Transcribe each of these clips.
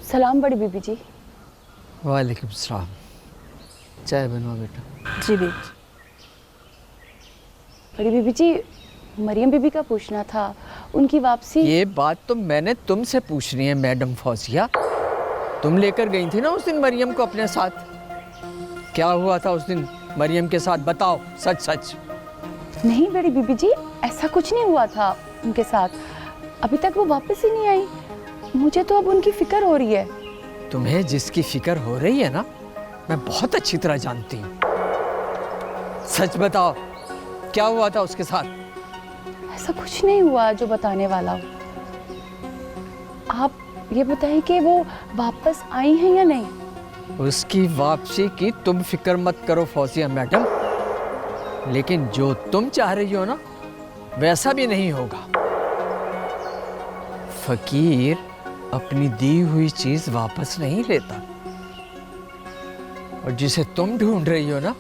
सलाम बड़ी बीबी जी। वालेकुम सलाम। चाय बनवा बेटा। जी बीबी। बड़ी बीबी जी, मरियम बीबी का पूछना था, उनकी वापसी। ये बात तो मैंने तुमसे पूछनी है मैडम फौजिया। तुम लेकर गई थी ना उस दिन मरियम को अपने साथ। क्या हुआ था उस दिन मरियम के साथ, बताओ सच सच। नहीं बड़ी बीबी जी, ऐसा कुछ नहीं हुआ था उनके साथ। अभी तक वो वापस ही नहीं आई। मुझे तो अब उनकी फिक्र हो रही है। तुम्हें जिसकी फिक्र हो रही है ना, मैं बहुत अच्छी तरह जानती हूँ। सच बताओ, क्या हुआ था उसके साथ? ऐसा कुछ नहीं हुआ जो बताने वाला हो। आप ये बताइए कि वो वापस आई हैं या नहीं। उसकी वापसी की तुम फिक्र मत करो फौजिया मैडम, लेकिन जो तुम चाह रही हो ना, वैसा भी नहीं होगा। फकीर अपनी दी हुई चीज वापस नहीं लेता, और जिसे तुम ढूंढ रही हो ना,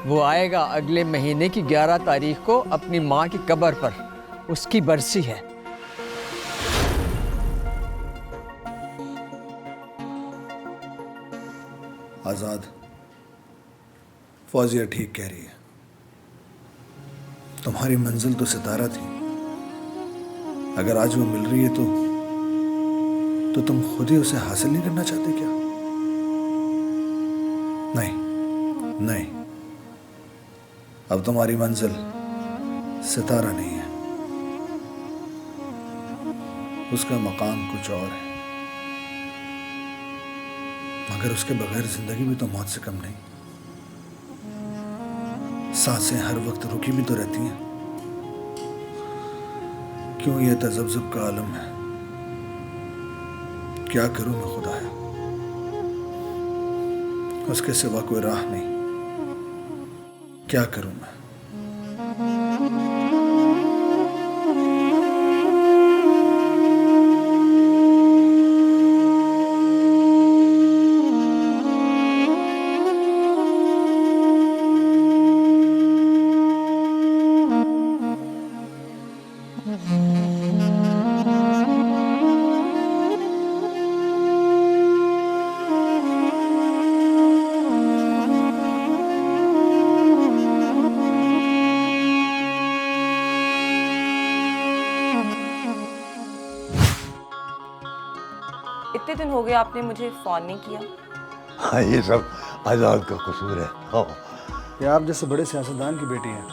वो आएगा अगले महीने की 11 तारीख को अपनी माँ की कब्र पर। उसकी बरसी है। आजाद, फौजिया ठीक कह रही है। तुम्हारी मंजिल तो सितारा थी। अगर आज वो मिल रही है तो तुम खुद ही उसे हासिल नहीं करना चाहते क्या? नहीं नहीं, अब तुम्हारी मंजिल सितारा नहीं है, उसका मकाम कुछ और है। मगर उसके बगैर जिंदगी भी तो मौत से कम नहीं। सांसें हर वक्त रुकी भी तो रहती हैं। क्यों ये तजब्जुब का आलम है? क्या करूं मैं खुदाया, उसके सिवा कोई राह नहीं। क्या करूं मैं? इतने दिन हो गए आपने मुझे फोन नहीं किया। हाँ, ये सब आजाद का कसूर है। हाँ। ये आप जैसे बड़े सियासतदान की बेटी हैं,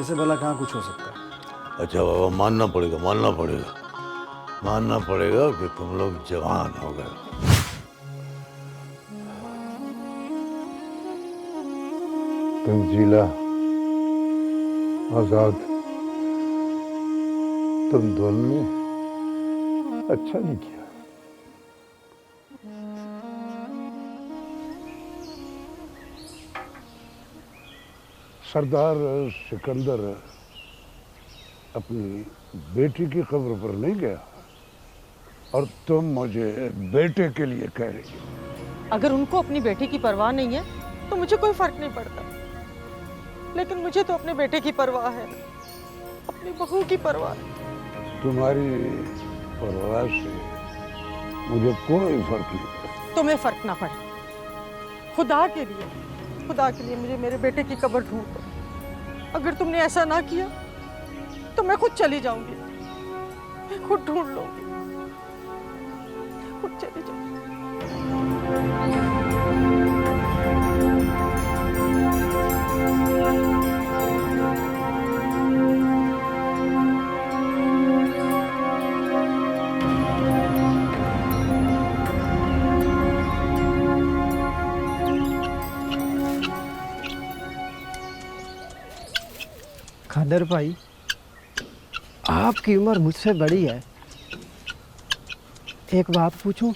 इससे भला कहाँ कुछ हो सकता है? अच्छा बाबा, मानना पड़ेगा कि तुम लोग जवान हो गए। तंजीला, आजाद, तुम दोनों ने अच्छा नहीं किया। सरदार सिकंदर अपनी बेटी की कब्र पर नहीं गया, और तुम मुझे बेटे के लिए कह रही हो। अगर उनको अपनी बेटी की परवाह नहीं है तो मुझे कोई फर्क नहीं पड़ता, लेकिन मुझे तो अपने बेटे की परवाह है, अपनी बहू की परवाह। तुम्हारी परवाह से मुझे कोई फर्क नहीं पड़ता। तुम्हें फर्क ना पड़े, खुदा के लिए मुझे मेरे बेटे की कब्र ढूंढ दो। अगर तुमने ऐसा ना किया तो मैं खुद चली जाऊंगी, मैं खुद ढूंढ लूंगी, खुद चली जाऊंगी। खादर भाई, आपकी उम्र मुझसे बड़ी है, एक बात पूछूं?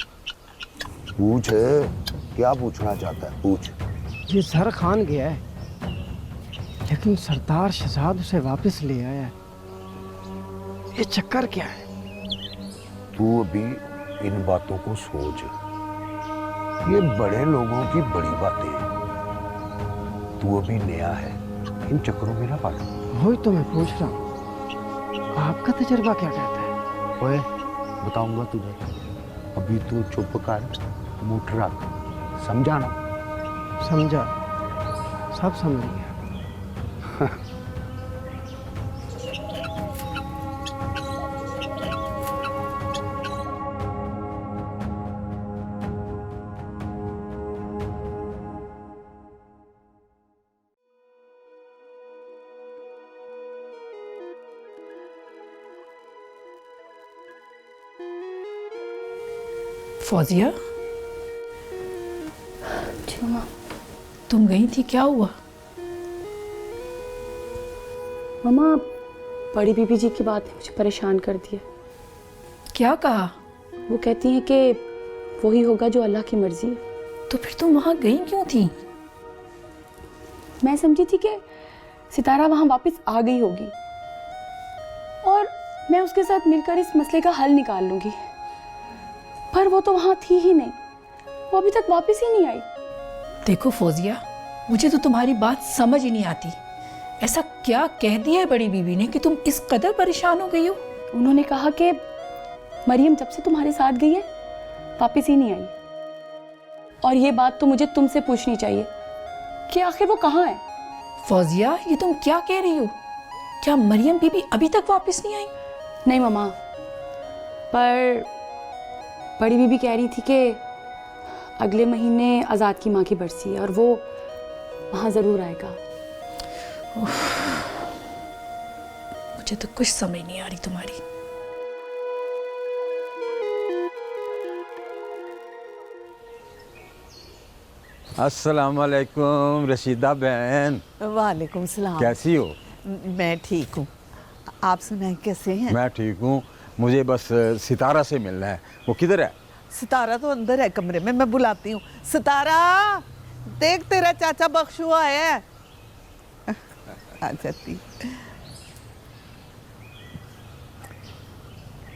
पूछ, क्या पूछना चाहता है? पूछ। ये सर खान गया है, लेकिन सरदार शहजाद उसे वापस ले आया है। ये चक्कर क्या है? तू अभी इन बातों को सोच। ये बड़े लोगों की बड़ी बातें हैं। तू अभी नया है, इन चक्करों में ना पड़। वही तो मैं पूछ रहा हूँ, आपका तजुर्बा क्या कहता है? ओए, बताऊंगा तुझे। अभी तो चुप कर, मुठ रख, समझा ना? समझा, सब समझ गया। फौजिया, जी माँ। तुम गई थी, क्या हुआ? मामा, बड़ी बीबी जी की बात ने मुझे परेशान कर दिया। क्या कहा? वो कहती हैं कि वही होगा जो अल्लाह की मर्जी है। तो फिर तुम वहां गई क्यों थी? मैं समझी थी कि सितारा वहां वापस आ गई होगी और मैं उसके साथ मिलकर इस मसले का हल निकाल लूंगी, पर वो तो वहां थी ही नहीं। वो अभी तक वापस ही नहीं आई। देखो फौजिया, मुझे तो तुम्हारी बात समझ ही नहीं आती। ऐसा क्या कह दिया है बड़ी बीबी ने कि तुम इस कदर परेशान हो गई हो? उन्होंने कहा कि मरियम जब से तुम्हारे साथ गई है वापस ही नहीं आई, और ये बात तो मुझे तुमसे पूछनी चाहिए कि आखिर वो कहाँ है। फौजिया, ये तुम क्या कह रही हो? क्या मरियम बीबी अभी तक वापस नहीं आई? नहीं मामा, पर बड़ी बीबी कह रही थी कि अगले महीने आज़ाद की माँ की बरसी है और वो वहाँ ज़रूर आएगा। मुझे तो कुछ समझ नहीं आ रही तुम्हारी। अस्सलाम वालेकुम रशीदा बहन। वालेकुम सलाम। कैसी हो? मैं ठीक हूँ, आप सुनाएं कैसे हैं? मैं ठीक हूँ। मुझे बस सितारा से मिलना है। वो किधर है? सितारा तो अंदर है कमरे में, मैं बुलाती हूँ। सितारा, देख तेरा चाचा बख्शू आया है। आ जाती।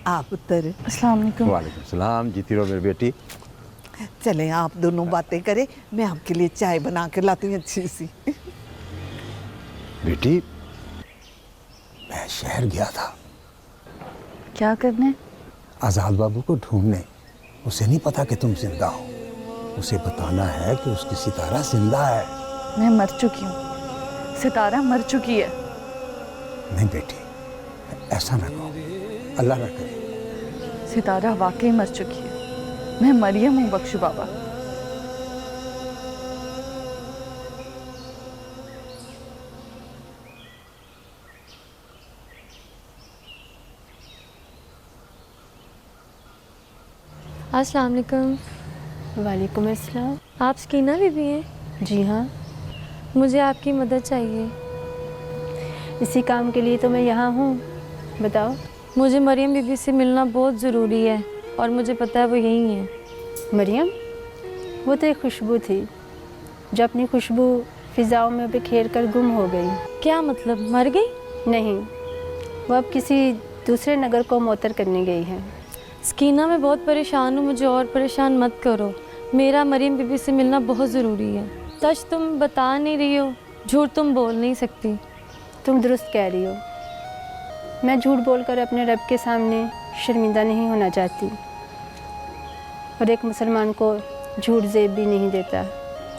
आप उत्तर। अस्सलाम वालेकुम। वालेकुम सलाम। जीती रहो मेरी बेटी। चलें आप दोनों बातें करें, मैं आपके लिए चाय बना के लाती हूँ अच्छी सी। बेटी, मैं शहर गया था क्या करने? आजाद बाबू को ढूंढने। उसे नहीं पता कि तुम जिंदा हो। उसे बताना है कि उसकी सितारा जिंदा है। मैं मर चुकी हूँ, सितारा मर चुकी है। नहीं बेटी, ऐसा ना कहो, अल्लाह ना करे। सितारा वाकई मर चुकी है। मैं मरियम हूँ बख्शू बाबा। अस्सलाम वालेकुम। वालेकुम अस्सलाम। आप सकीना बीबी हैं? जी हाँ। मुझे आपकी मदद चाहिए। इसी काम के लिए तो मैं यहाँ हूँ, बताओ। मुझे मरियम बीबी से मिलना बहुत ज़रूरी है और मुझे पता है वो यहीं है। मरियम? वो तो एक खुशबू थी जो अपनी खुशबू फिजाओं में बिखेर कर गुम हो गई। क्या मतलब, मर गई? नहीं, वो अब किसी दूसरे नगर को मोतर करने गई है। सकीना, मैं बहुत परेशान हूँ, मुझे और परेशान मत करो। मेरा मरियम बीबी से मिलना बहुत ज़रूरी है। सच तुम बता नहीं रही हो, झूठ तुम बोल नहीं सकती। तुम दुरुस्त कह रही हो। मैं झूठ बोलकर अपने रब के सामने शर्मिंदा नहीं होना चाहती, और एक मुसलमान को झूठ ज़ेब भी नहीं देता।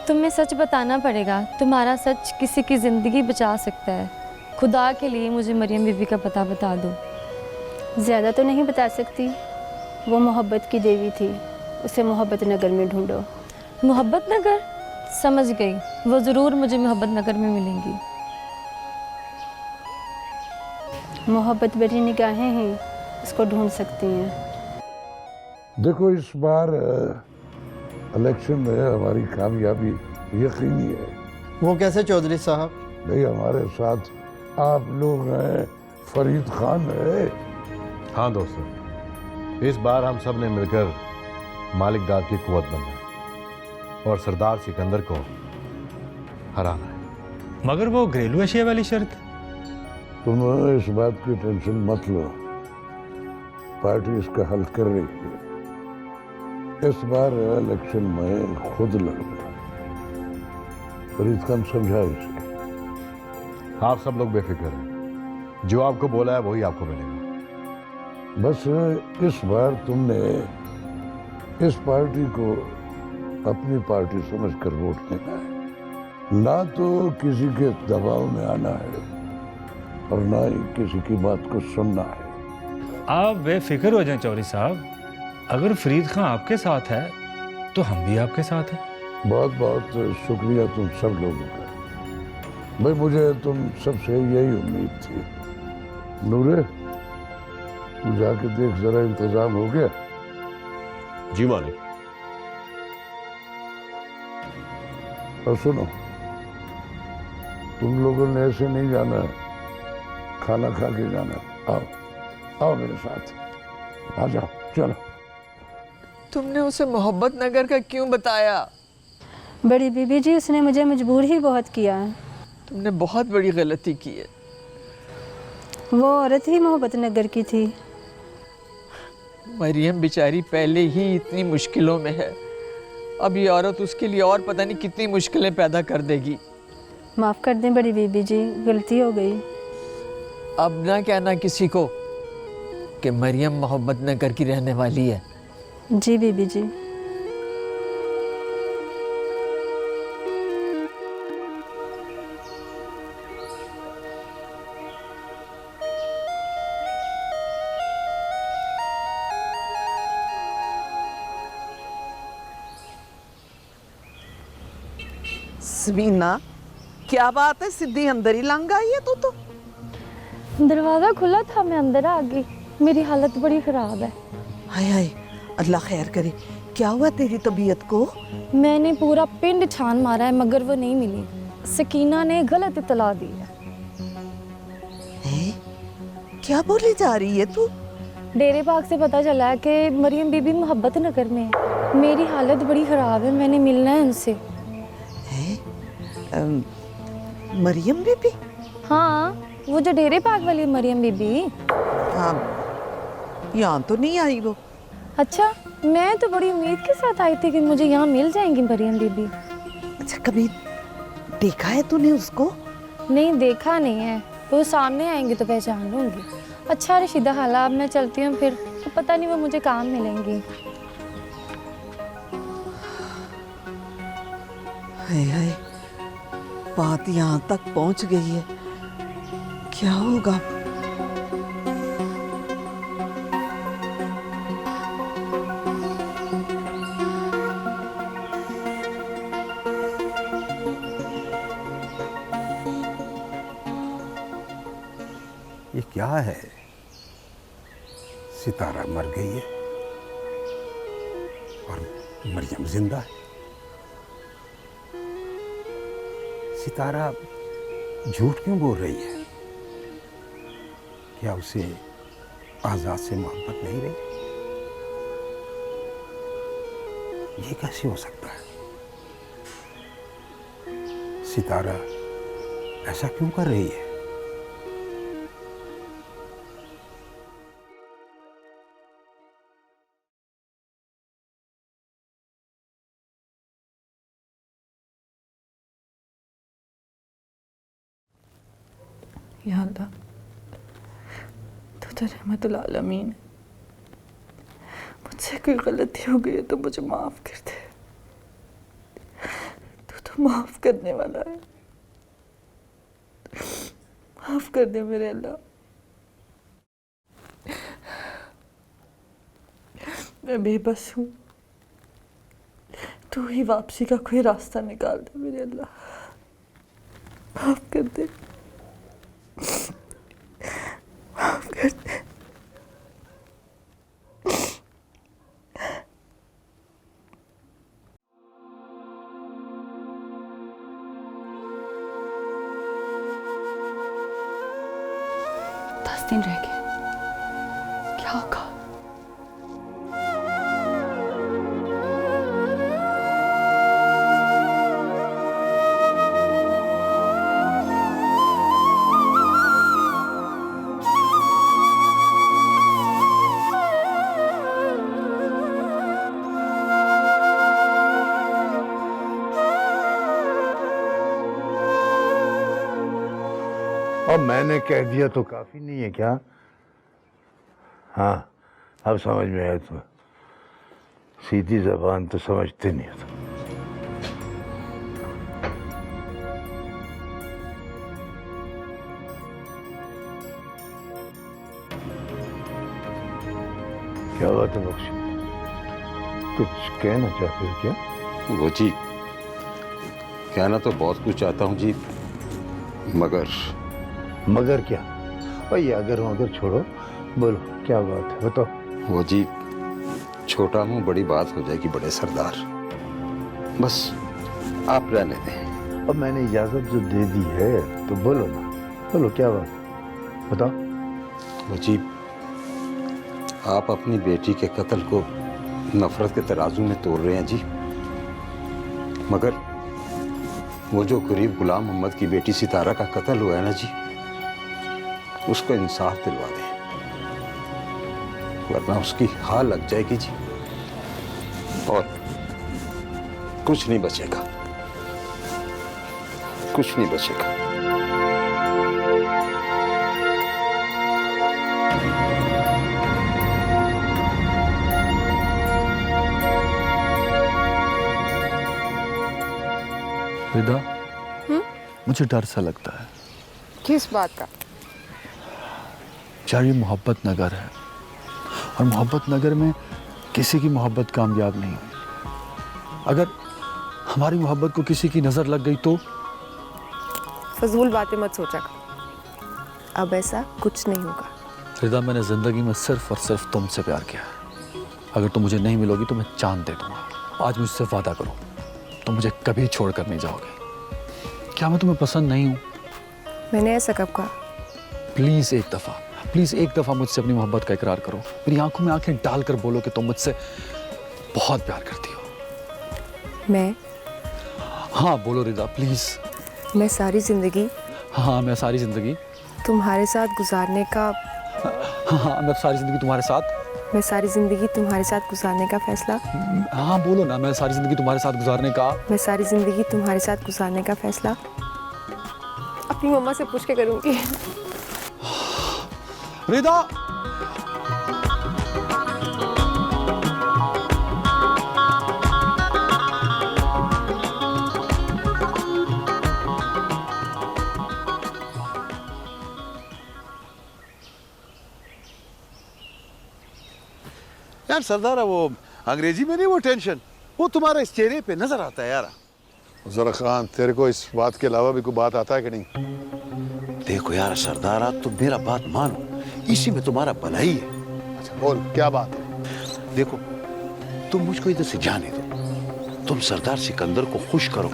तुम्हें सच बताना पड़ेगा। तुम्हारा सच किसी की ज़िंदगी बचा सकता है। खुदा के लिए मुझे मरियम बीबी का पता बता दो। ज़्यादा तो नहीं बता सकती। वो मोहब्बत की देवी थी, उसे मोहब्बत नगर में ढूंढो। मोहब्बत नगर? समझ गई, वो ज़रूर मुझे मोहब्बत नगर में मिलेंगी। मोहब्बत भरी निगाहें ही उसको ढूंढ सकती हैं। देखो, इस बार इलेक्शन में हमारी कामयाबी यकीनी है। वो कैसे चौधरी साहब? भाई, हमारे साथ आप लोग हैं, फरीद खान है। हाँ दोस्तों, इस बार हम सब ने मिलकर मालिक दाद की कुव्वत बनना है और सरदार सिकंदर को हराना है। मगर वो घरेलू एशिया वाली शर्त। तुम इस बात की टेंशन मत लो, पार्टी इसका हल कर रही है। इस बार इलेक्शन में खुद लड़ूंगा। फरीद खान समझा इसे। आप सब लोग बेफिक्र हैं, जो आपको बोला है वही आपको मिलेगा। बस इस बार तुमने इस पार्टी को अपनी पार्टी समझकर वोट देना है, ना तो किसी के दबाव में आना है और ना ही किसी की बात को सुनना है। आप बेफिक्र हो जाएं चौधरी साहब, अगर फरीद खान आपके साथ है तो हम भी आपके साथ हैं। बहुत बहुत शुक्रिया तुम सब लोगों का। भाई मुझे तुम सबसे यही उम्मीद थी। नूरे, तू जाके देख जरा इंतजाम हो गया? जी मालिक। और सुनो, तुम लोगों ने ऐसे नहीं जाना है, खाना खा के जाना। आओ आओ मेरे साथ, आ जाओ, चलो। तुमने उसे मोहब्बत नगर का क्यों बताया? बड़ी बीबी जी, उसने मुझे मजबूर ही बहुत किया है। तुमने बहुत बड़ी गलती की है। वो औरत ही मोहब्बत नगर की थी। मरियम बेचारी पहले ही इतनी मुश्किलों में है, अब ये औरत उसके लिए और पता नहीं कितनी मुश्किलें पैदा कर देगी। माफ़ कर दें बड़ी बीबी जी, गलती हो गई। अब ना कहना किसी को कि मरियम मोहब्बत नगर की रहने वाली है। जी बीबी जी। समीना, क्या बात है, सीधी अंदर ही लंघ आई है तू तो। दरवाज़ा खुला था, मैं अंदर आ गई। मेरी हालत बड़ी ख़राब है। हाय हाय, अल्लाह खैर करे। क्या हुआ तेरी तबीयत को? मैंने पूरा पिंड छान मारा है मगर वो नहीं मिली। सकीना ने गलत इतला दी है। क्या बोली जा रही है तू? डेरे बाग से पता चला है कि मरियम बीबी मोहब्बत नगर में है। मेरी हालत बड़ी ख़राब है, मैंने मिलना है उनसे। मरियम बीबी? हाँ, वो जो डेरे बाग वाली मरियम बीबी। हाँ, यहाँ तो नहीं आई वो। अच्छा, मैं तो बड़ी उम्मीद के साथ आई थी कि मुझे यहाँ मिल जाएंगी मरियम बीबी। अच्छा, कभी देखा है तूने उसको? नहीं, देखा नहीं है। वो सामने आएंगे तो पहचान लूँगी। अच्छा रशीदा हाला, अब मैं चलती हूँ फिर। तो पता नहीं वो मुझे काम मिलेंगी। हाय हाय, बात यहाँ तक पहुँच गई है, क्या होगा? ये क्या है? सितारा मर गई है और मरियम जिंदा है। सितारा झूठ क्यों बोल रही है? क्या उसे आजाद से मोहब्बत नहीं रही? ये कैसे हो सकता है? सितारा ऐसा क्यों कर रही है? या अल्लाह, तू तो रहमतुल आलमीन है। मुझसे कोई गलती हो गई है तो मुझे माफ़ कर दे। तू तो माफ़ करने वाला है। माफ़ कर दे मेरे अल्लाह। मैं बेबस हूँ, तू ही वापसी का कोई रास्ता निकाल दे मेरे अल्लाह। माफ़ कर दे, माफ़ कर दे। दिन रह गए, क्या होगा? और मैंने कह दिया तो काफी नहीं है क्या? हाँ, अब समझ में आया। तो सीधी जबान तो समझते नहीं हो। क्या बात है बख्शी, कुछ कहना चाहते हो क्या? वो जी, कहना तो बहुत कुछ चाहता हूँ जी, मगर क्या? भाई अगर मगर छोड़ो, बोलो क्या बात है, बताओ। वो जी, छोटा मुंह बड़ी बात हो जाएगी बड़े सरदार, बस आप रहने दें। अब मैंने इजाजत जो दे दी है तो बोलो ना, बोलो क्या बात, बताओ। वो जी, आप अपनी बेटी के कत्ल को नफरत के तराजू में तोड़ रहे हैं जी, मगर वो जो गरीब गुलाम मोहम्मद की बेटी सितारा का कत्ल हुआ है ना जी, उसको इंसाफ दिलवा दें, वरना उसकी हाल लग जाएगी जी और कुछ नहीं बचेगा, कुछ नहीं बचेगा। रिदा, मुझे डर सा लगता है। किस बात का? यार ये मोहब्बत नगर है और मोहब्बत नगर में किसी की मोहब्बत कामयाब नहीं हुई। अगर हमारी मोहब्बत को किसी की नजर लग गई तो? फजूल बातें मत सोचा कर, अब ऐसा कुछ नहीं होगा। रिदा, मैंने जिंदगी में सिर्फ और सिर्फ तुमसे प्यार किया है। अगर तुम मुझे नहीं मिलोगी तो मैं जान दे दूंगा। आज मुझसे वादा करो, तुम मुझे कभी छोड़कर नहीं जाओगे। क्या मैं तुम्हें पसंद नहीं हूं? मैंने ऐसा कब कहा? प्लीज एक दफा मुझसे अपनी मोहब्बत का इकरार करो। मेरी आंखों में आंखें डालकर बोलो कि तुम मुझसे बहुत प्यार करती हो। मैं? हाँ बोलो रिदा, प्लीज। मैं सारी जिंदगी मैं सारी जिंदगी तुम्हारे साथ गुजारने का मैं सारी जिंदगी तुम्हारे साथ मैं सारी जिंदगी तुम्हारे साथ गुजारने का फैसला बोलो ना, मैं सारी जिंदगी तुम्हारे साथ गुजारने का मैं सारी जिंदगी तुम्हारे साथ गुजारने का फैसला अपनी मम्मा से पूछ के करूंगी। रिदा, यार सरदार, वो अंग्रेजी में नहीं, वो टेंशन वो तुम्हारे इस चेहरे पे नजर आता है यार। जरा खान, तेरे को इस बात के अलावा भी कोई बात आता है कि नहीं? देखो यार सरदार, तो मेरा बात मानो, इसी में तुम्हारा भला ही है। अच्छा बोल, क्या बात है? देखो, तुम मुझको इधर से जाने दो, तुम सरदार सिकंदर को खुश करो,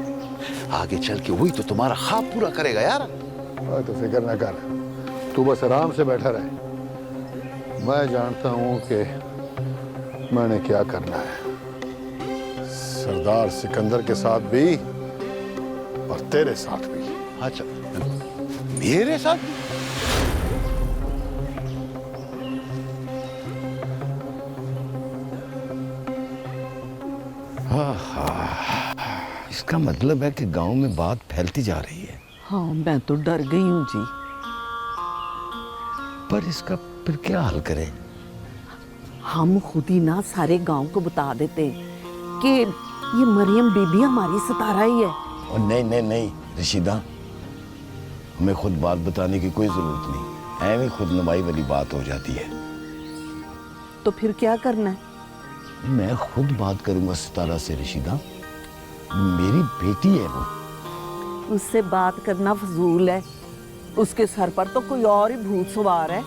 आगे चल के वही तो तुम्हारा ख्वाब पूरा करेगा यार। तो फिक्र ना कर, तू बस आराम से बैठा रहे। मैं जानता हूँ कि मैंने क्या करना है। सरदार सिकंदर के साथ भी और तेरे साथ भी। अच्छा, मेरे साथ? इसका मतलब है कि गांव में बात फैलती जा रही है। हाँ, मैं तो डर गई हूँ जी। पर इसका फिर क्या हल करें? हम खुद ही ना सारे गांव को बता देते कि ये मरियम बीबी हमारी सितारा ही है। और नहीं रशीदा, हमें खुद बात बताने की कोई जरूरत नहीं, ऐਵੇਂ खुद नुमाई वाली बात हो जाती है। तो फिर क्या करना है? मैं खुद बात करूंगा सितारा से रशीदा, मेरी बेटी है वो। उससे बात करना फजूल है, उसके सर पर तो कोई और ही भूत सवार है।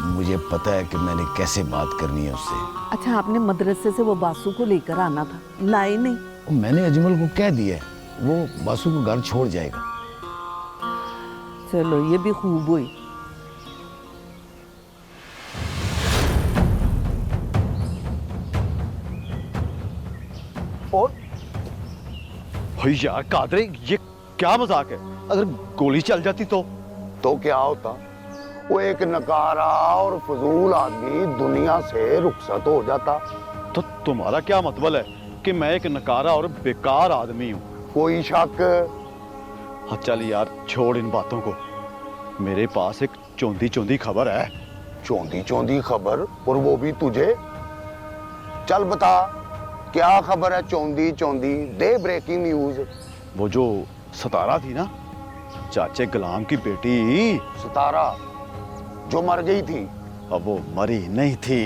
मुझे पता है कि मैंने कैसे बात करनी है उससे। अच्छा, आपने मदरसे से वो बासु को लेकर आना था, लाए नहीं? मैंने अजमल को कह दिया है, वो बासु को घर छोड़ जाएगा। चलो, ये भी खूब हुई। और यार कादरे, ये क्या मजाक है? अगर गोली चल जाती तो क्या होता? वो एक नकारा और फजूल आदमी दुनिया से रुखसत हो जाता। तो तुम्हारा क्या मतलब है कि मैं एक नकारा और बेकार आदमी हूँ? कोई शक? हाँ चल यार, छोड़ इन बातों को। मेरे पास एक चौंधी चौंधी खबर है। चौंधी चौंधी खबर? और वो भी तुझे? चल बता, क्या खबर है चौंधी चौंधी? दे ब्रेकिंग न्यूज। वो जो सतारा थी ना, चाचे गुलाम की बेटी। सतारा जो मर गई थी? अब वो मरी नहीं थी।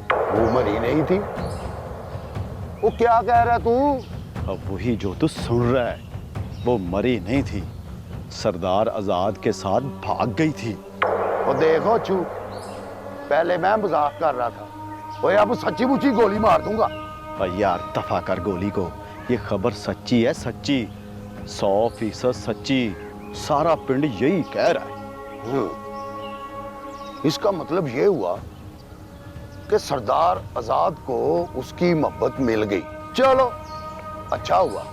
वो मरी नहीं थी? वो क्या कह रहा तू? अब वही जो तू सुन रहा है, वो मरी नहीं थी, सरदार आजाद के साथ भाग गई थी। वो देखो चू, पहले मैं मजाक कर रहा था, वो अब सच्ची मुच्ची गोली मार दूंगा। और यार दफा कर गोली को, ये खबर सच्ची है, सच्ची 100% सच्ची। सारा पिंड यही कह रहा है। इसका मतलब ये हुआ कि सरदार आजाद को उसकी मोहब्बत मिल गई। चलो अच्छा हुआ,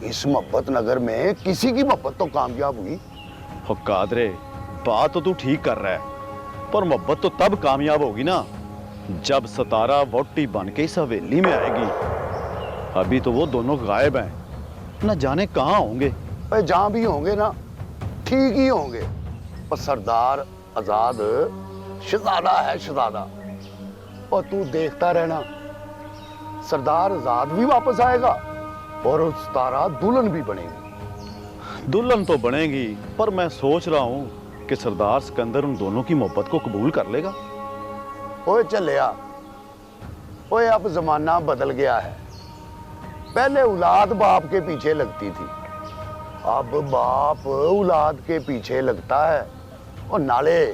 इस मोहब्बत नगर में किसी की मोहब्बत तो कामयाब हुई। हो कादरे, बात तो तू ठीक कर रहा है, पर मोहब्बत तो तब कामयाब होगी ना जब सतारा वोटी बन के इस हवेली में आएगी। अभी तो वो दोनों गायब हैं, न जाने कहाँ होंगे। जहां भी होंगे ना ठीक ही होंगे, पर सरदार आजाद शहजादा है, शहजादा। और तू देखता रहना, सरदार आजाद भी वापस आएगा और सतारा दुल्हन भी बनेगी। दुल्हन तो बनेगी, पर मैं सोच रहा हूँ कि सरदार सिकंदर उन दोनों की मोहब्बत को कबूल कर लेगा। ओए चलिया, ओए अब जमाना बदल गया है। पहले औलाद बाप के पीछे लगती थी, अब बाप औलाद के पीछे लगता है। और नाले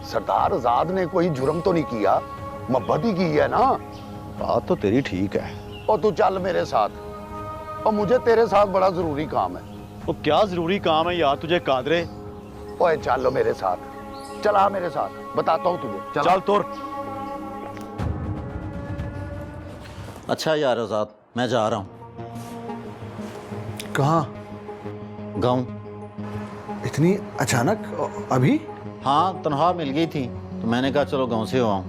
सरदार आजाद ने कोई जुर्म तो नहीं किया, मोहब्बत ही की है ना। बात तो तेरी ठीक है। और तू चल मेरे साथ, और मुझे तेरे साथ बड़ा जरूरी काम है। वो क्या जरूरी काम है यार तुझे कादरे? ओए चलो मेरे साथ, चला मेरे साथ, बताता हूँ तुझे। चल तुर। अच्छा यार आजाद, मैं जा रहा हूँ। कहाँ? गाँव। इतनी अचानक अभी? हाँ, तनख्वाह मिल गई थी तो मैंने कहा चलो गांव से हो आऊं।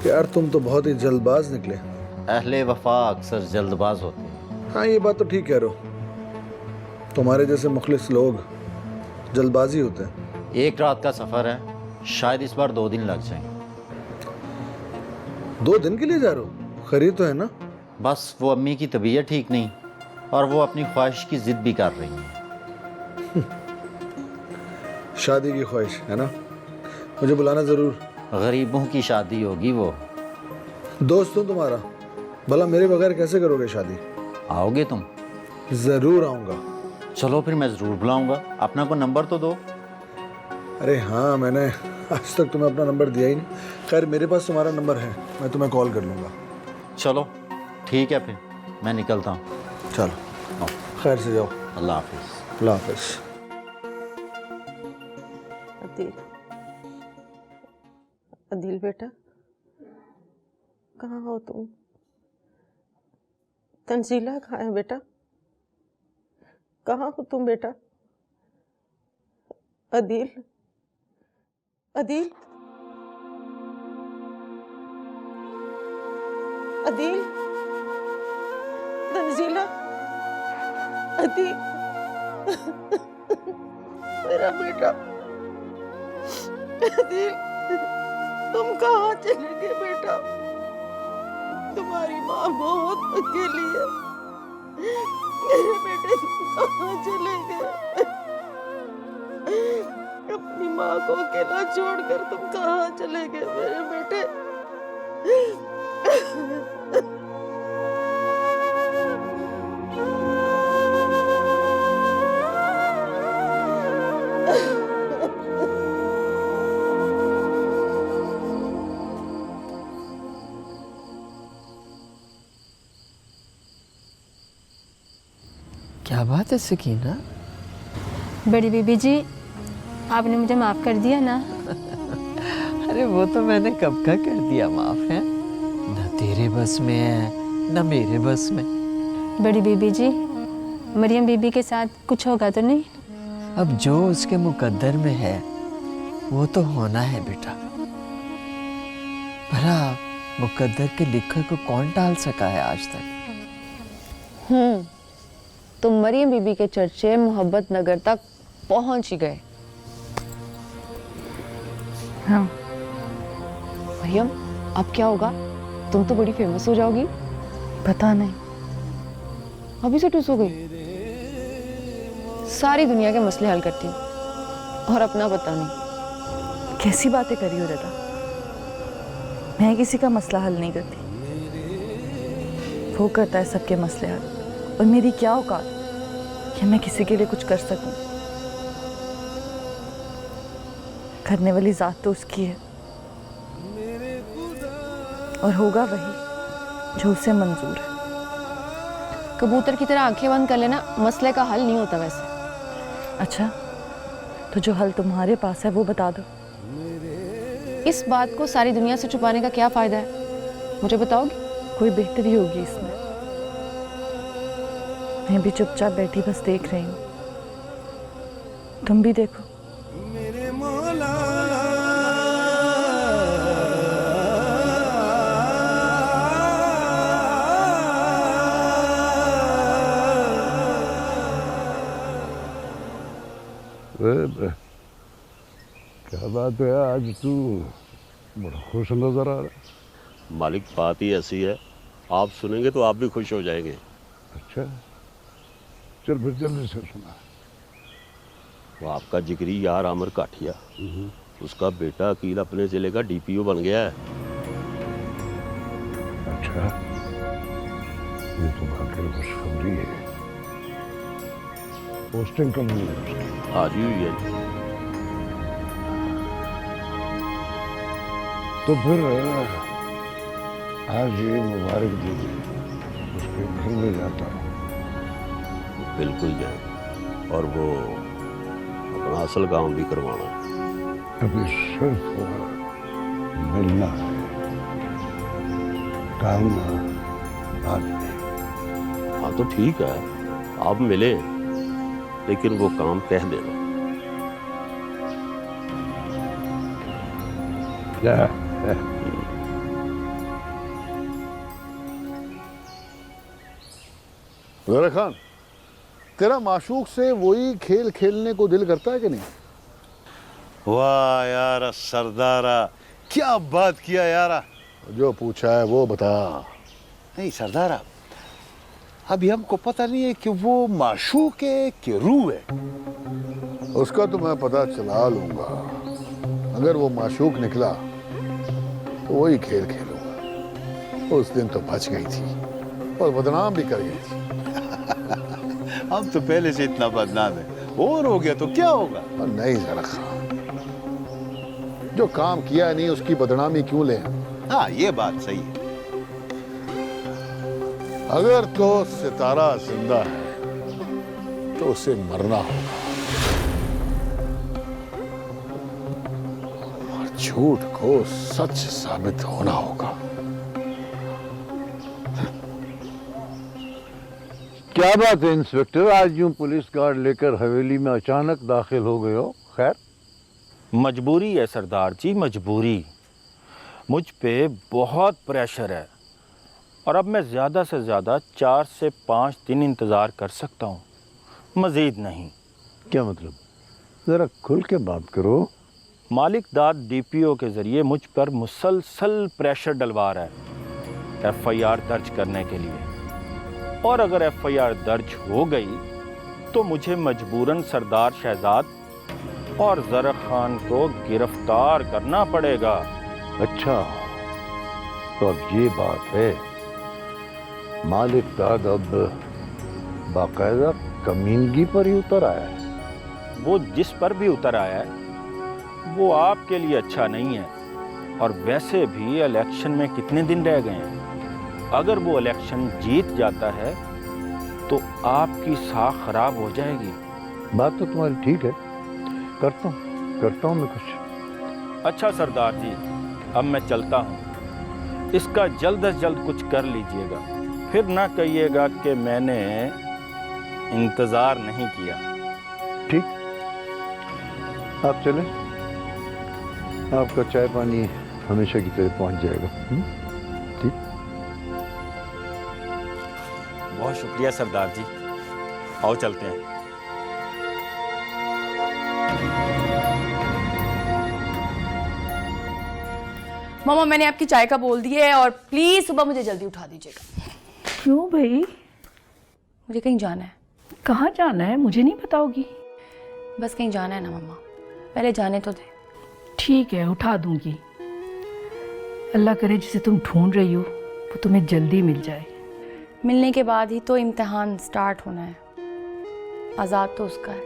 यार तुम तो बहुत ही जल्दबाज निकले। अहले वफा अक्सर जल्दबाज होते हैं। हाँ, ये बात तो ठीक कह रहे हो, तुम्हारे जैसे मुखलिस लोग जल्दबाजी होते हैं। एक रात का सफर है, शायद इस बार 2 दिन लग जाएं। 2 दिन के लिए जा रहे हो? खरीद तो है ना? बस वो अम्मी की तबीयत ठीक नहीं और वो अपनी ख्वाहिश की जिद भी कर रही हैं। शादी की ख्वाहिश है ना? मुझे बुलाना जरूर। गरीबों की शादी होगी वो। दोस्त हूँ तुम्हारा, भला मेरे बगैर कैसे करोगे शादी? आओगे तुम? जरूर आऊँगा। चलो फिर मैं जरूर बुलाऊंगा। अपना को नंबर तो दो। अरे हाँ, मैंने आज तक तुम्हें अपना नंबर दिया ही नहीं। खैर मेरे पास तुम्हारा नंबर है, मैं तुम्हें कॉल कर लूँगा। चलो ठीक है, फिर मैं निकलता हूँ। चलो खैर से जाओ। अल्लाह हाफिज। अल्लाह हाफिज। अदील, अदील बेटा, कहाँ हो तुम? तंजीला कहाँ है बेटा? कहाँ हो तुम बेटा? अदील, अदील, अदील, तंजीला, अदील, मेरा बेटा। अदील, तुम कहाँ चले गए बेटा? तुम्हारी माँ बहुत अकेली है। मेरे बेटे तुम कहाँ चले गए? अपनी माँ को अकेला छोड़कर तुम कहाँ चले गए मेरे बेटे? क्या बात है सकीना? बड़ी बीबी जी, आपने मुझे माफ़ कर दिया ना? अरे वो तो मैंने कब का कर दिया माफ है, न तेरे बस में है न मेरे बस में। बड़ी बीबी जी, मरियम बीबी के साथ कुछ होगा तो नहीं? अब जो उसके मुकद्दर में है वो तो होना है बेटा। भला मुकद्दर के लिखे को कौन टाल सका है आज तक? तो मरियम बीबी के चर्चे मोहब्बत नगर तक पहुंच ही गए। हाँ। मरियम, अब क्या होगा? तुम तो बड़ी फेमस हो जाओगी। पता नहीं, अभी से टूस हो गई। सारी दुनिया के मसले हल करती हूँ और अपना पता नहीं। कैसी बातें करी हो रदा? मैं किसी का मसला हल नहीं करती, वो करता है सबके मसले हल। और मेरी क्या औकात कि मैं किसी के लिए कुछ कर सकूं? करने वाली जात तो उसकी है, और होगा वही जो उसे मंजूर है। कबूतर की तरह आंखें बंद कर लेना मसले का हल नहीं होता वैसे। अच्छा, तो जो हल तुम्हारे पास है वो बता दो। इस बात को सारी दुनिया से छुपाने का क्या फायदा है, मुझे बताओगी? कोई बेहतरी होगी इसमें? मैं भी चुपचाप बैठी बस देख रही हूँ, तुम भी देखो। क्या बात है, आज तू बड़ा खुश नजर आ रहा है। मालिक, बात ही ऐसी है, आप सुनेंगे तो आप भी खुश हो जाएंगे। अच्छा, चल फिर जल्दी से सुना। वो आपका जिगरी यार आमिर काठिया, उसका बेटा अकील अपने जिले का डीपीओ बन गया है। अच्छा, ये तो वाकई खुशखबरी है। पोस्टिंग कब हुई है उसकी? आज ही हुई है। तो फिर आज ये मुबारक दीजिए, उसके घर में जाता हूँ। बिल्कुल जाए, और वो अपना असल काम भी करवाना है। अभी सिर्फ मिलना है, काम बाद में। हाँ तो ठीक है, आप मिले, लेकिन वो काम कह देना। ज़रा खान, तेरा माशूक से वही खेल खेलने को दिल करता है कि नहीं? वाह यार सरदारा, क्या बात किया यार। जो पूछा है वो बता। नहीं सरदारा, अभी हमको पता नहीं है कि वो माशूक है कि रूह है। उसका तो मैं पता चला लूंगा। अगर वो माशूक निकला तो वही खेल खेलूंगा। उस दिन तो बच गई थी और बदनाम भी कर गई थी। हम तो पहले से इतना बदनाम है, और हो गया तो क्या होगा? नहीं ज़रा खान, जो काम किया नहीं उसकी बदनामी क्यों ले? हाँ ये बात सही है। अगर तो सितारा जिंदा है तो उसे मरना होगा, और झूठ को सच साबित होना होगा। क्या बात है इंस्पेक्टर, आज यूं पुलिस गार्ड लेकर हवेली में अचानक दाखिल हो गए हो? खैर? मजबूरी है सरदार जी, मजबूरी। मुझ पे बहुत प्रेशर है, और अब मैं ज़्यादा से ज़्यादा 4 से 5 दिन इंतज़ार कर सकता हूँ, मज़ीद नहीं। क्या मतलब? ज़रा खुल के बात करो। मालिक दाद डीपीओ के ज़रिए मुझ पर मुसलसल प्रेशर डलवा रहा है FIR दर्ज करने के लिए, और अगर FIR दर्ज हो गई तो मुझे मजबूरन सरदार शहजाद और ज़रा खान को गिरफ्तार करना पड़ेगा। अच्छा, तो अब ये बात है, मालिक दाद अब बाकायदा कमीनगी पर ही उतर आया है। वो जिस पर भी उतर आया है वो आपके लिए अच्छा नहीं है, और वैसे भी इलेक्शन में कितने दिन रह गए हैं। अगर वो इलेक्शन जीत जाता है तो आपकी साख खराब हो जाएगी। बात तो तुम्हारी ठीक है, करता हूँ मैं कुछ। अच्छा सरदार जी, अब मैं चलता हूँ, इसका जल्द से जल्द कुछ कर लीजिएगा, फिर ना कहिएगा कि मैंने इंतज़ार नहीं किया। ठीक, आप चलें, आपका चाय पानी हमेशा की तरह पहुंच जाएगा। ठीक, बहुत शुक्रिया सरदार जी, आओ चलते हैं। मामा मैंने आपकी चाय का बोल दिया है और प्लीज सुबह मुझे जल्दी उठा दीजिएगा। क्यों भाई? मुझे कहीं जाना है। कहाँ जाना है? मुझे नहीं बताओगी? बस कहीं जाना है ना मम्मा, पहले जाने तो दे। ठीक है, उठा दूंगी। अल्लाह करे जिसे तुम ढूंढ रही हो वो तुम्हें जल्दी मिल जाए। मिलने के बाद ही तो इम्तिहान स्टार्ट होना है, आज़ाद तो उसका है।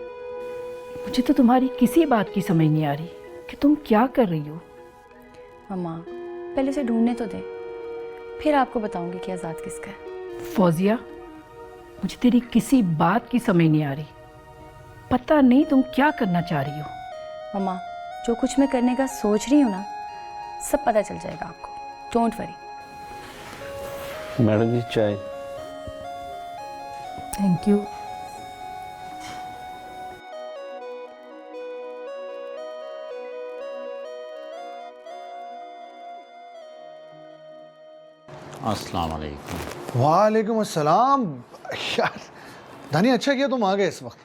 मुझे तो तुम्हारी किसी बात की समझ नहीं आ रही कि तुम क्या कर रही हो। मम्मा पहले से ढूंढने तो दे, फिर आपको बताऊंगी कि आज़ाद किसका है। फौजिया, मुझे तेरी किसी बात की समझ नहीं आ रही। पता नहीं तुम क्या करना चाह रही हो। मम्मा जो कुछ मैं करने का सोच रही हूँ ना, सब पता चल जाएगा आपको, डोंट वरी। मैडम जी चाय। Thank you. अस्सलाम वालेकुम। वालेकुम अस्सलाम। यार धनी, अच्छा किया तुम आ गए इस वक्त।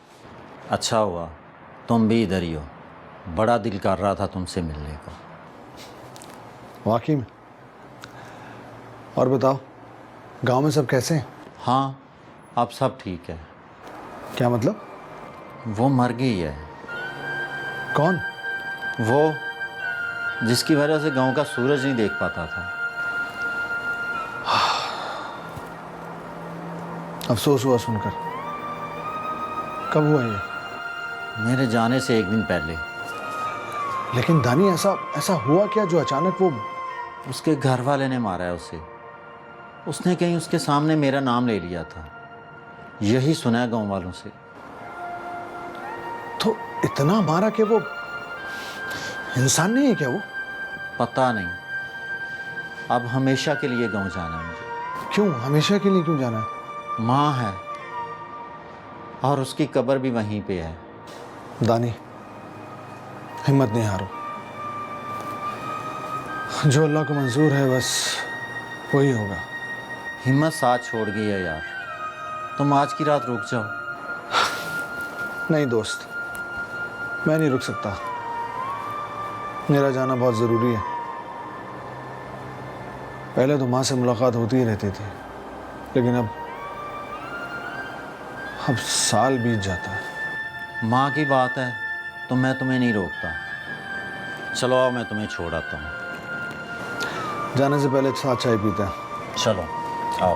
अच्छा हुआ तुम भी इधर ही हो, बड़ा दिल कर रहा था तुमसे मिलने को। वाकई में। और बताओ, गांव में सब कैसे हैं? हाँ अब सब ठीक है। क्या मतलब? वो मर गई है। कौन? वो जिसकी वजह से गांव का सूरज नहीं देख पाता था। अफसोस हुआ सुनकर। कब हुआ ये? मेरे जाने से एक दिन पहले। लेकिन दानी, ऐसा हुआ क्या जो अचानक वो? उसके घर वाले ने मारा है उसे। उसने कहीं उसके सामने मेरा नाम ले लिया था, यही सुना है गांव वालों से। तो इतना मारा कि वो इंसान नहीं है क्या वो? पता नहीं। अब हमेशा के लिए गांव जाना है मुझे। क्यों? हमेशा के लिए क्यों जाना है? माँ है और उसकी कब्र भी वहीं पे है। दानी हिम्मत नहीं हारो, जो अल्लाह को मंजूर है बस वही होगा। हिम्मत साथ छोड़ गई है यार, तुम आज की रात रुक जाओ। नहीं दोस्त, मैं नहीं रुक सकता। मेरा जाना बहुत ज़रूरी है। पहले तो माँ से मुलाकात होती ही रहती थी, लेकिन अब साल बीत जाता है। माँ की बात है तो मैं तुम्हें नहीं रोकता। चलो आओ, मैं तुम्हें छोड़ आता हूँ। जाने से पहले साथ चाय पीते हैं। चलो आओ।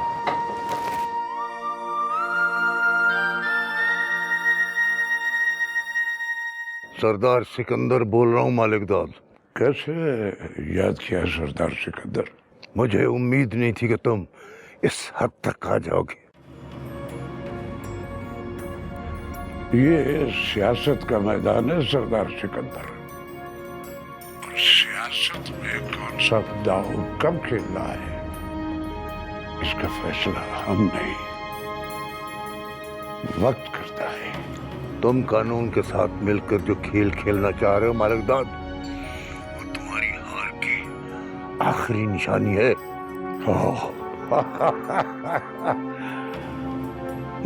सरदार सिकंदर बोल रहा हूँ मालिक दाद। कैसे याद किया सरदार सिकंदर? मुझे उम्मीद नहीं थी कि तुम इस हद तक आ जाओगे। ये सियासत का मैदान है सरदार सिकंदर। सियासत में कौन सा दाव कब खेलना है, इसका फैसला हम नहीं, वक्त करता है। तुम कानून के साथ मिलकर जो खेल खेलना चाह रहे हो मालिकदाद, वो तुम्हारी हार की आखिरी निशानी है।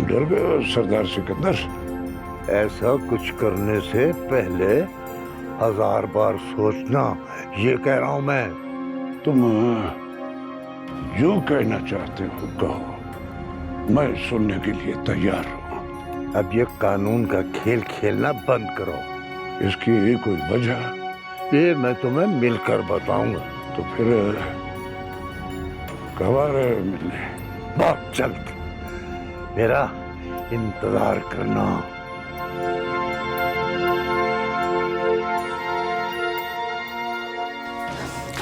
डर गए हो सरदार सिकंदर? ऐसा कुछ करने से पहले 1000 बार सोचना, ये कह रहा हूं मैं। तुम जो कहना चाहते हो कहो, मैं सुनने के लिए तैयार हूं। अब ये कानून का खेल खेलना बंद करो। इसकी कोई वजह? ये मैं तुम्हें मिलकर बताऊंगा। तो फिर कब आ रहे हो मिलने? बहुत जल्द। मेरा इंतजार करना।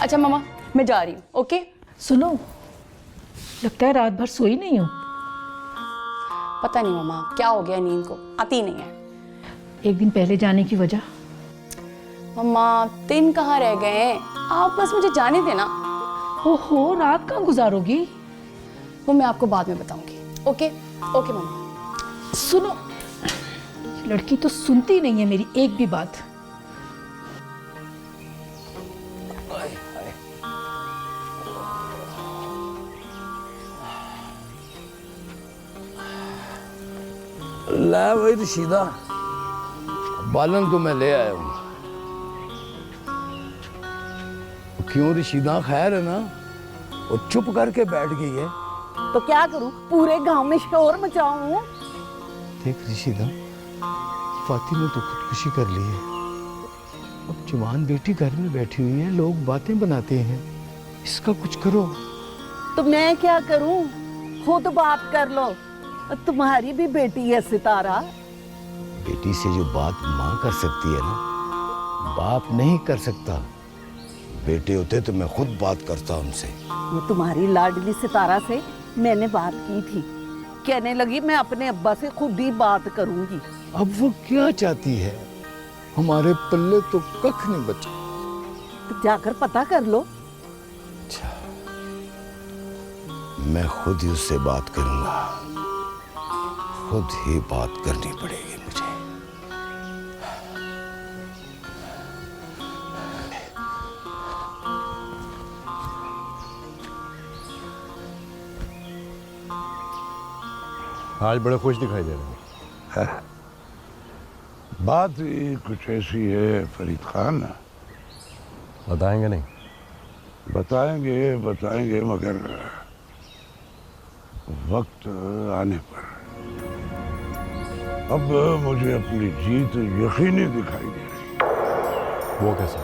अच्छा मामा, मैं जा रही हूँ। ओके? सुनो, लगता है रात भर सोई नहीं हो। पता नहीं मामा क्या हो गया, नींद को आती नहीं है। एक दिन पहले जाने की वजह? मम्मा 3 कहाँ रह गए हैं, आप बस मुझे जाने देना। ओहो, रात कहाँ गुजारोगी? वो मैं आपको बाद में बताऊंगी। ओके? ओके मम्मा। सुनो, लड़की तो सुनती नहीं है मेरी एक भी बात। ला भाई रशीदा, बालन को मैं ले आया हूँ। क्यों रशीदा, खैर है ना? वो चुप करके बैठ गई है। तो क्या करूं, पूरे गांव में शोर मचाऊं? देख रशीदा, फातिमा ने तो खुदकुशी कर ली है। अब जवान बेटी घर में बैठी हुई है, लोग बातें बनाते हैं, इसका कुछ करो। तो मैं क्या करूं? खुद बात कर लो, तुम्हारी भी बेटी है सितारा। बेटी से जो बात माँ कर सकती है ना, बाप नहीं कर सकता। बेटे होते तो मैं खुद बात करता उनसे। वो तुम्हारी लाडली सितारा से मैंने बात की थी, कहने लगी मैं अपने अब्बा से खुद ही बात करूंगी। अब वो क्या चाहती है? हमारे पल्ले तो कख नहीं बचा। तो जाकर पता कर लो। अच्छा, मैं खुद ही उससे बात करूंगा, खुद ही बात करनी पड़ेगी मुझे। आज बड़े खुश दिखाई दे रहे हैं। बात ही कुछ ऐसी है फरीद खान, बताएंगे नहीं? बताएंगे बताएंगे, मगर वक्त आने पर। अब मुझे अपनी जीत यकीनी दिखाई दे रही। वो कैसा?